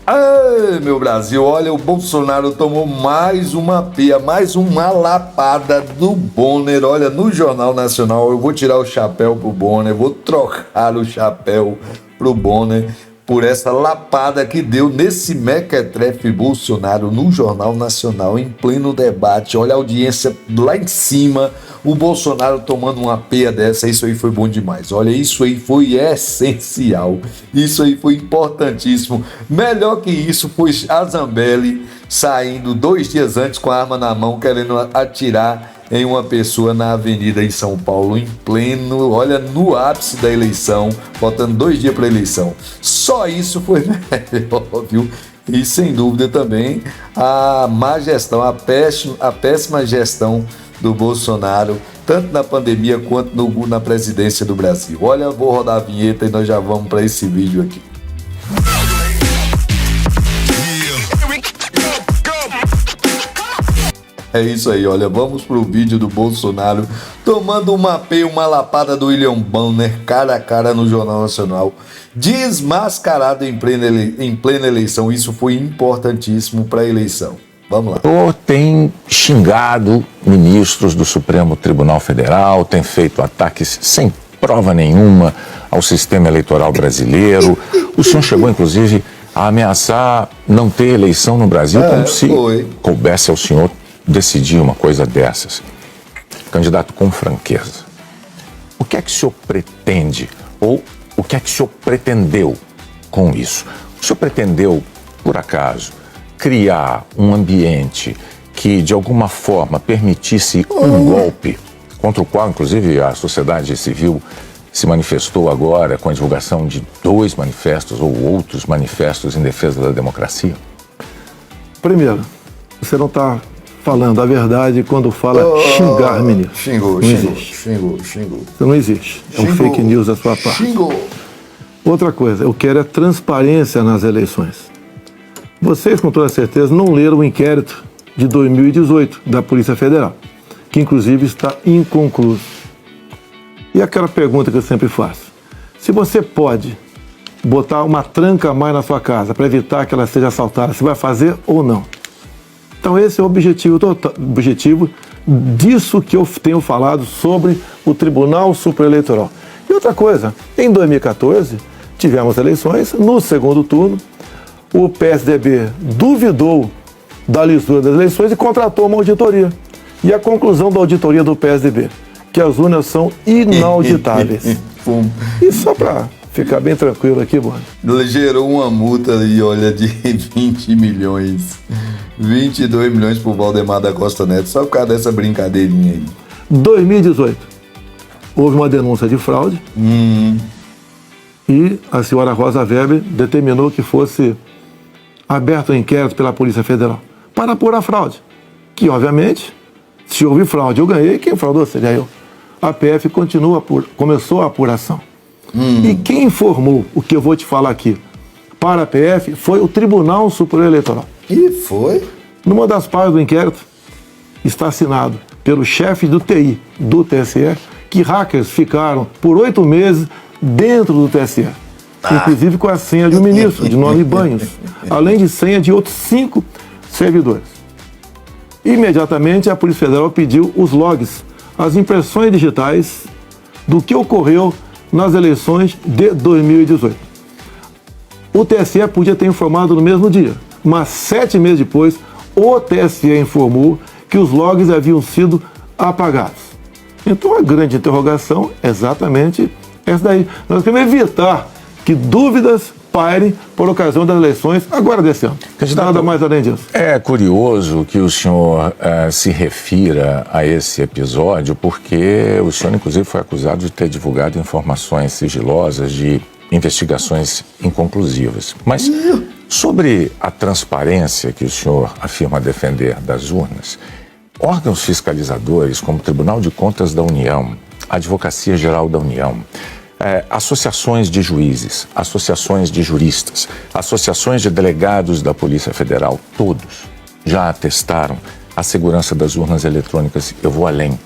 Ai, meu Brasil, olha, o Bolsonaro tomou mais uma pia, mais uma lapada do Bonner. Olha, no Jornal Nacional, eu vou tirar o chapéu pro Bonner, vou trocar o chapéu pro Bonner por essa lapada que deu nesse mequetrefe Bolsonaro no Jornal Nacional, em pleno debate. Olha a audiência lá em cima, o Bolsonaro tomando uma peia dessa. Isso aí foi bom demais. Olha, isso aí foi essencial, isso aí foi importantíssimo. Melhor que isso foi a Zambelli saindo 2 dias antes com a arma na mão, querendo atirar em uma pessoa na avenida em São Paulo, em pleno, olha, no ápice da eleição, faltando 2 dias para a eleição. Só isso foi melhor, viu? E sem dúvida também a má gestão, a péssima gestão do Bolsonaro, tanto na pandemia quanto na presidência do Brasil. Olha, eu vou rodar a vinheta e nós já vamos para esse vídeo aqui. É isso aí, olha, vamos pro vídeo do Bolsonaro tomando uma peia, uma lapada do William Bonner, cara a cara no Jornal Nacional, desmascarado em plena eleição. Isso foi importantíssimo para a eleição. Vamos lá. O tem xingado ministros do Supremo Tribunal Federal, tem feito ataques sem prova nenhuma ao sistema eleitoral brasileiro. O senhor chegou, inclusive, a ameaçar não ter eleição no Brasil, como se coubesse ao senhor decidir uma coisa dessas. Candidato, com franqueza, o que é que o senhor pretende, ou o que é que o senhor pretendeu com isso? O senhor pretendeu, por acaso, criar um ambiente que, de alguma forma, permitisse um golpe, contra o qual, inclusive, a sociedade civil se manifestou agora com a divulgação de 2 manifestos ou outros manifestos em defesa da democracia? Primeiro, você não está falando a verdade quando fala xingar ministro. Xingou. Isso não existe. É um fake news da sua parte. Xingou. Outra coisa, eu quero é transparência nas eleições. Vocês, com toda certeza, não leram o inquérito de 2018 da Polícia Federal, que inclusive está inconcluso. E aquela pergunta que eu sempre faço: se você pode botar uma tranca a mais na sua casa para evitar que ela seja assaltada, você vai fazer ou não? Então esse é o objetivo disso que eu tenho falado sobre o Tribunal Superior Eleitoral. E outra coisa, em 2014 tivemos eleições, no segundo turno o PSDB duvidou da lisura das eleições e contratou uma auditoria. E a conclusão da auditoria do PSDB, que as urnas são inauditáveis. E só para ficar bem tranquilo aqui, mano. Gerou uma multa aí, olha, de 20 milhões. 22 milhões pro Valdemar da Costa Neto, só por causa dessa brincadeirinha aí. 2018, houve uma denúncia de fraude e a senhora Rosa Weber determinou que fosse aberto um inquérito pela Polícia Federal para apurar a fraude. Que, obviamente, se houve fraude, eu ganhei, quem fraudou seria eu. A PF começou a apuração. E quem informou o que eu vou te falar aqui para a PF foi o Tribunal Superior Eleitoral. E foi? Numa das partes do inquérito está assinado pelo chefe do TI do TSE que hackers ficaram por 8 meses dentro do TSE. Inclusive com a senha de um ministro, de nome Banhos, além de senha de outros 5 servidores. Imediatamente a Polícia Federal pediu os logs, as impressões digitais do que ocorreu nas eleições de 2018. O TSE podia ter informado no mesmo dia, mas 7 meses depois, o TSE informou que os logs haviam sido apagados. Então a grande interrogação é exatamente essa daí. Nós queremos evitar que dúvidas pairem por ocasião das eleições agora desse ano. Nada mais além disso. É curioso que o senhor se refira a esse episódio, porque o senhor, inclusive, foi acusado de ter divulgado informações sigilosas de investigações inconclusivas. Mas sobre a transparência que o senhor afirma defender das urnas, órgãos fiscalizadores como o Tribunal de Contas da União, a Advocacia Geral da União, associações de juízes, associações de juristas, associações de delegados da Polícia Federal, todos já atestaram a segurança das urnas eletrônicas. Eu vou além.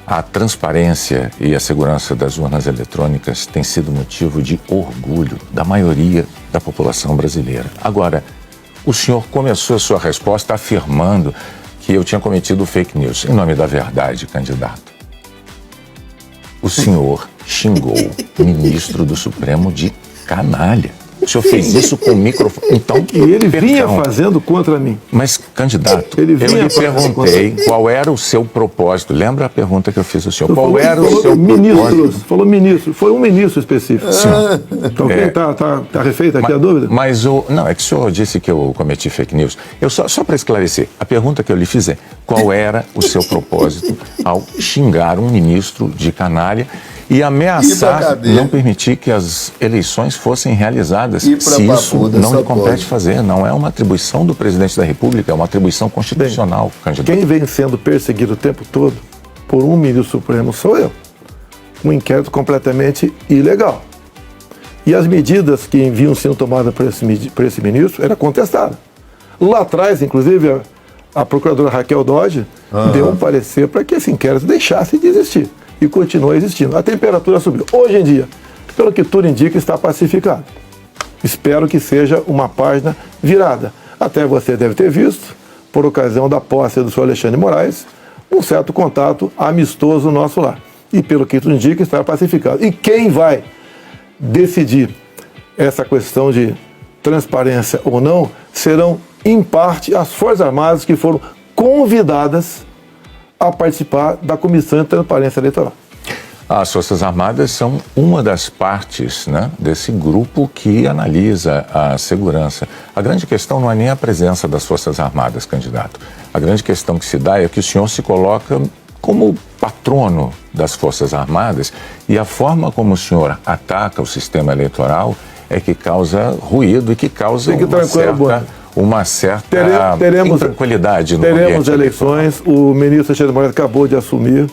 A transparência e a segurança das urnas eletrônicas tem sido motivo de orgulho da maioria da população brasileira. Agora, o senhor começou a sua resposta afirmando que eu tinha cometido fake news. Em nome da verdade, candidato, o senhor xingou o ministro do Supremo de canalha. O senhor fez isso com o microfone. Então, E ele vinha fazendo contra mim. Mas, candidato, Ele eu vinha lhe perguntei qual era o seu propósito. Lembra a pergunta que eu fiz ao senhor? Qual era o seu propósito? Falou ministro, foi um ministro específico. Então, tá refeita aqui a dúvida? Mas não, é que o senhor disse que eu cometi fake news. Eu só para esclarecer, a pergunta que eu lhe fiz é: qual era o seu propósito ao xingar um ministro de canalha e ameaçar não permitir que as eleições fossem realizadas? Se isso não lhe compete fazer, não é uma atribuição do presidente da República, é uma atribuição constitucional, candidato. Quem vem sendo perseguido o tempo todo por um ministro supremo sou eu. Um inquérito completamente ilegal. E as medidas que vinham sendo tomadas por esse ministro eram contestadas. Lá atrás, inclusive, a procuradora Raquel Dodge deu um parecer para que esse inquérito deixasse de existir. E continua existindo. A temperatura subiu. Hoje em dia, pelo que tudo indica, está pacificado. Espero que seja uma página virada. Até você deve ter visto, por ocasião da posse do senhor Alexandre de Moraes, um certo contato amistoso no nosso lar. E pelo que tudo indica, está pacificado. E quem vai decidir essa questão de transparência ou não serão, em parte, as Forças Armadas que foram convidadas a participar da Comissão de Transparência Eleitoral. As Forças Armadas são uma das partes, né, desse grupo que analisa a segurança. A grande questão não é nem a presença das Forças Armadas, candidato. A grande questão que se dá é que o senhor se coloca como patrono das Forças Armadas e a forma como o senhor ataca o sistema eleitoral é que causa ruído e que causa uma certa intranquilidade no ambiente. Teremos eleições, o ministro Alexandre de Moraes acabou de assumir.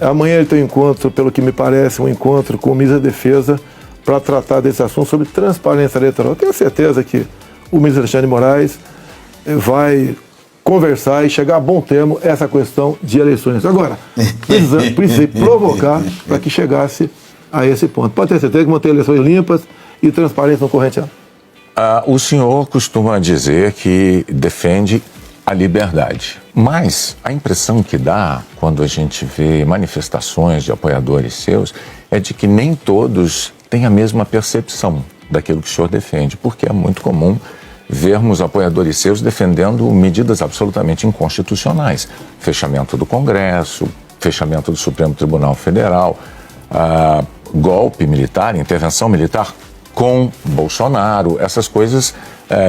Amanhã ele tem um encontro, pelo que me parece, um encontro com o ministro da Defesa para tratar desse assunto sobre transparência eleitoral. Eu tenho certeza que o ministro Alexandre de Moraes vai conversar e chegar a bom termo essa questão de eleições. Agora, precisei provocar para que chegasse a esse ponto. Pode ter certeza que vão ter eleições limpas e transparentes no corrente ano. O senhor costuma dizer que defende a liberdade, mas a impressão que dá quando a gente vê manifestações de apoiadores seus é de que nem todos têm a mesma percepção daquilo que o senhor defende, porque é muito comum vermos apoiadores seus defendendo medidas absolutamente inconstitucionais. Fechamento do Congresso, fechamento do Supremo Tribunal Federal, golpe militar, intervenção militar com Bolsonaro, essas coisas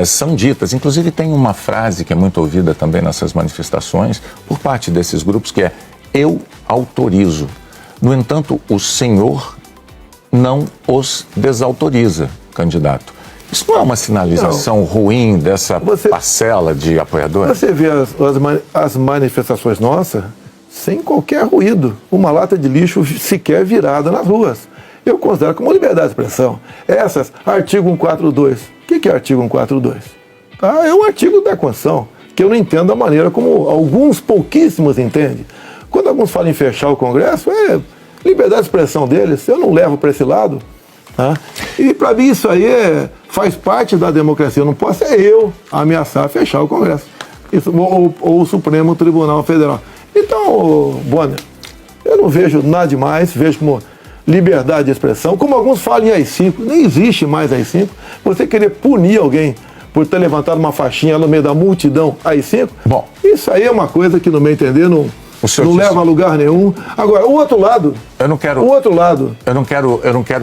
são ditas. Inclusive tem uma frase que é muito ouvida também nessas manifestações por parte desses grupos que é: eu autorizo. No entanto, o senhor não os desautoriza, candidato. Isso não é uma sinalização ruim dessa parcela de apoiadores? Você vê as manifestações nossas sem qualquer ruído, uma lata de lixo sequer virada nas ruas. Eu considero como liberdade de expressão. Essas, artigo 142. O que é artigo 142? É um artigo da Constituição, que eu não entendo da maneira como alguns pouquíssimos entendem. Quando alguns falam em fechar o Congresso, é liberdade de expressão deles, eu não levo para esse lado. Tá? E para mim isso aí faz parte da democracia. Eu não posso eu ameaçar fechar o Congresso. Isso, ou o Supremo Tribunal Federal. Então, Bonner, eu não vejo nada demais, vejo como liberdade de expressão, como alguns falam em AI-5, nem existe mais AI-5. Você querer punir alguém por ter levantado uma faixinha no meio da multidão AI-5, bom, isso aí é uma coisa que, no meu entender, não leva a lugar nenhum. Agora, o outro lado... Eu não quero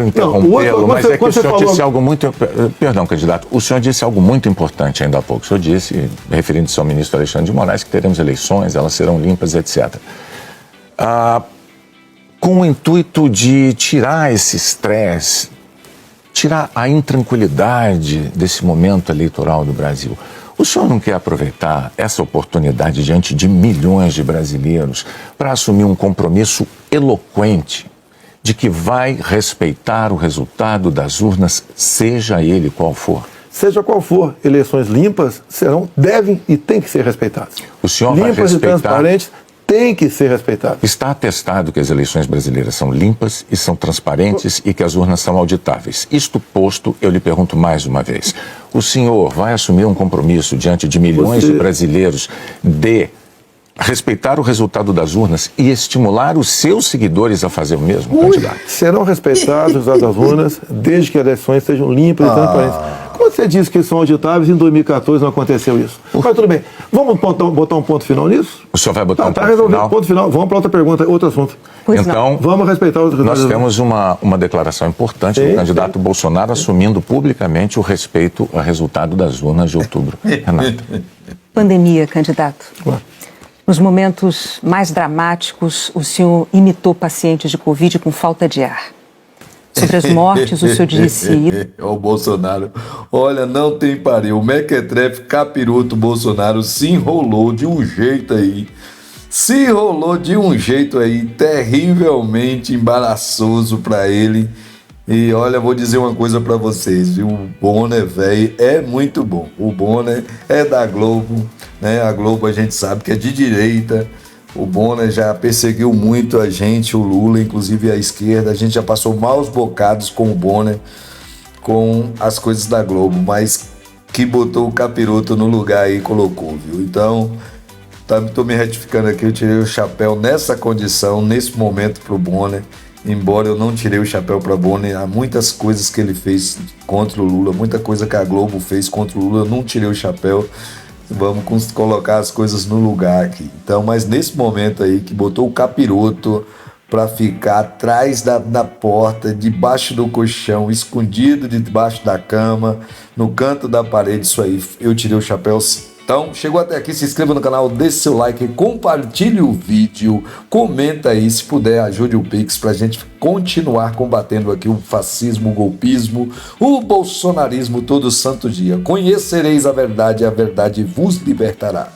interrompê-lo, mas é que o senhor disse algo muito... Perdão, candidato. O senhor disse algo muito importante ainda há pouco. O senhor disse, referindo-se ao ministro Alexandre de Moraes, que teremos eleições, elas serão limpas, etc. Com o intuito de tirar esse estresse, tirar a intranquilidade desse momento eleitoral do Brasil. O senhor não quer aproveitar essa oportunidade diante de milhões de brasileiros para assumir um compromisso eloquente de que vai respeitar o resultado das urnas, seja ele qual for? Seja qual for, eleições limpas devem e têm que ser respeitadas. O senhor limpas vai respeitar... e transparentes tem que ser respeitado. Está atestado que as eleições brasileiras são limpas e são transparentes e que as urnas são auditáveis. Isto posto, eu lhe pergunto mais uma vez. O senhor vai assumir um compromisso diante de milhões de brasileiros de respeitar o resultado das urnas e estimular os seus seguidores a fazer o mesmo, candidato? Serão respeitados os resultados das urnas desde que as eleições sejam limpas e transparentes. Como você disse que são auditáveis, em 2014 não aconteceu isso. Mas tudo bem. Vamos botar um ponto final nisso? O senhor vai botar um Tá ponto resolvido. final? Ponto final. Vamos para outra pergunta, outro assunto. Então, Vamos respeitar os nós resultados. temos uma declaração importante do candidato Bolsonaro assumindo publicamente o respeito ao resultado das urnas de outubro. Renato. Pandemia, candidato. Nos momentos mais dramáticos, o senhor imitou pacientes de Covid com falta de ar. Sobre as mortes, o senhor disse... O Bolsonaro, olha, não tem pariu. O mequetrefe capiroto Bolsonaro se enrolou de um jeito aí. Terrivelmente embaraçoso para ele. E olha, vou dizer uma coisa para vocês, viu? O Bonner, velho, é muito bom. O Bonner é da Globo, né? A Globo a gente sabe que é de direita. O Bonner já perseguiu muito a gente, o Lula, inclusive a esquerda. A gente já passou maus bocados com o Bonner, com as coisas da Globo, mas que botou o capiroto no lugar aí e colocou, viu? Então, tô me retificando aqui, eu tirei o chapéu nessa condição, nesse momento pro Bonner. Embora eu não tirei o chapéu para Bonner, há muitas coisas que ele fez contra o Lula, muita coisa que a Globo fez contra o Lula, eu não tirei o chapéu. Vamos colocar as coisas no lugar aqui. Então, mas nesse momento aí que botou o capiroto para ficar atrás da porta, debaixo do colchão, escondido debaixo da cama, no canto da parede, isso aí, eu tirei o chapéu sim. Então, chegou até aqui, se inscreva no canal, deixe seu like, compartilhe o vídeo, comenta aí, se puder, ajude o Pix pra gente continuar combatendo aqui o fascismo, o golpismo, o bolsonarismo todo santo dia. Conhecereis a verdade vos libertará.